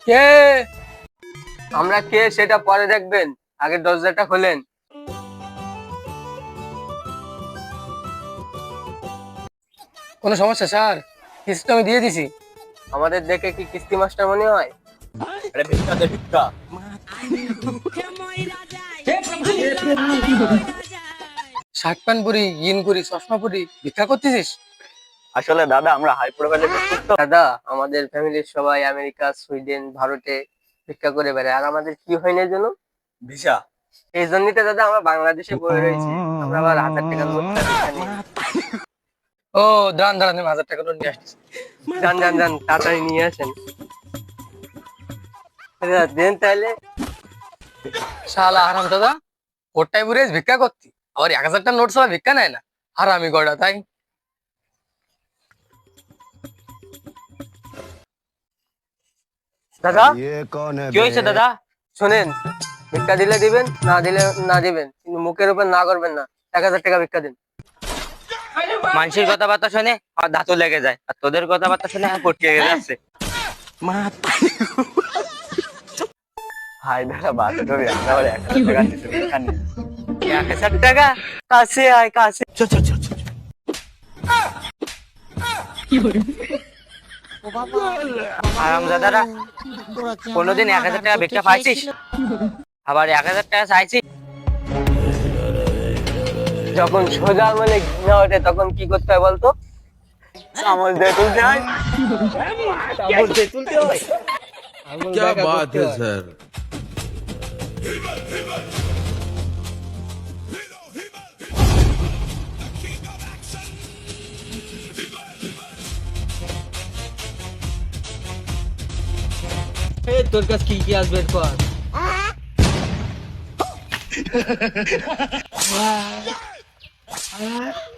কে? আমরা কে সেটা পরে দেখবেন, আগে দরজাটা খোলেন। কোনো সমস্যা স্যার? কিস্তি তো আমি দিয়ে দিছি। আমাদের দেখে কি কিস্তি মাস্টার মনে হয়? আরে ভিক্ষা দে ভিক্ষা। শার্ট প্যান্ট পরি, ইন করি, চশমা পরি, ভিক্ষা করতেছিস? আসলে দাদা আমরা হাই প্রোফাইলের ব্যক্তি তো। দাদা, আমাদের ফ্যামিলির সবাই আমেরিকা, সুইডেন, ভারতে ভিক্ষা করে বেড়ায়, আর আমাদের কি হয় না যেন? ভিসা। এই জন্যই তো দাদা আমরা বাংলাদেশে পড়ে রয়েছি। আমরা আবার 1000 টাকার নোটটা ভিক্ষা নিই। ও দাঁড়ান দাঁড়ান, আমি 1000 টাকা নোট নিয়ে আসছি। যান যান যান, তাড়াতাড়ি নিয়ে আসেন। দাদা, দেন তাহলে। শালা হারাম দাদা, ওটাই বুড়ে ভিক্ষা করতি, আবার 1000 টাকার নোট ছাড়া ভিক্ষা নেয় না। হারামি গড়া, তাই? দাদা, কি হয়েছে দাদা? শোনেন, ভিক্ষা দিলে দিবেন, না দিলে না দিবেন, কিন্তু মুখের উপর না করবেন না। 1000 টাকা ভিক্ষা দিন। মানুষের কথাবার্তা শুনে আর ধাতু লেগে যায়, আর তোদের কথাবার্তা শুনে আর পটকে যাচ্ছে। হাই দাদা, বাদ করি আমরা আবার 1000 টাকা দিতে ভিক্ষা নিই। 1000 টাকা? কাছে আয়, কাছে। হারামজাদারা, কোনোদিন 1000 টাকা ভিক্ষা পাইছিস? আবার 1000 টাকা চাইছিস? যখন সোজা মানে ঘৃণা ওঠে তখন কি করতে হয় বলতো? চামচ দিয়ে তুলতে হয়। চামচ দিয়ে তুলতে হয়। क्या बात है सर। তোর কাছে কি আসবে কর।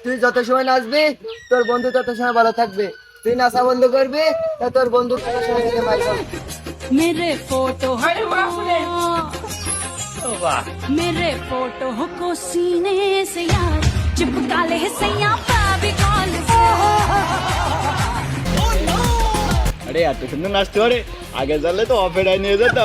তুই যত সময় নাচবি তোর বন্ধু তত সময় ভালো থাকবে। তুই নাচা বন্ধ করবি তা তোর বন্ধু তত সময় থেকে মারবে। मेरे फोटो मेरे फोटो को सीने से यार चिपका ले सैया बाबी कॉल। अरे यार तो सुंदर नाचते हो रे, आगे चल ले तो ऑफेड आई नहीं हो जाता।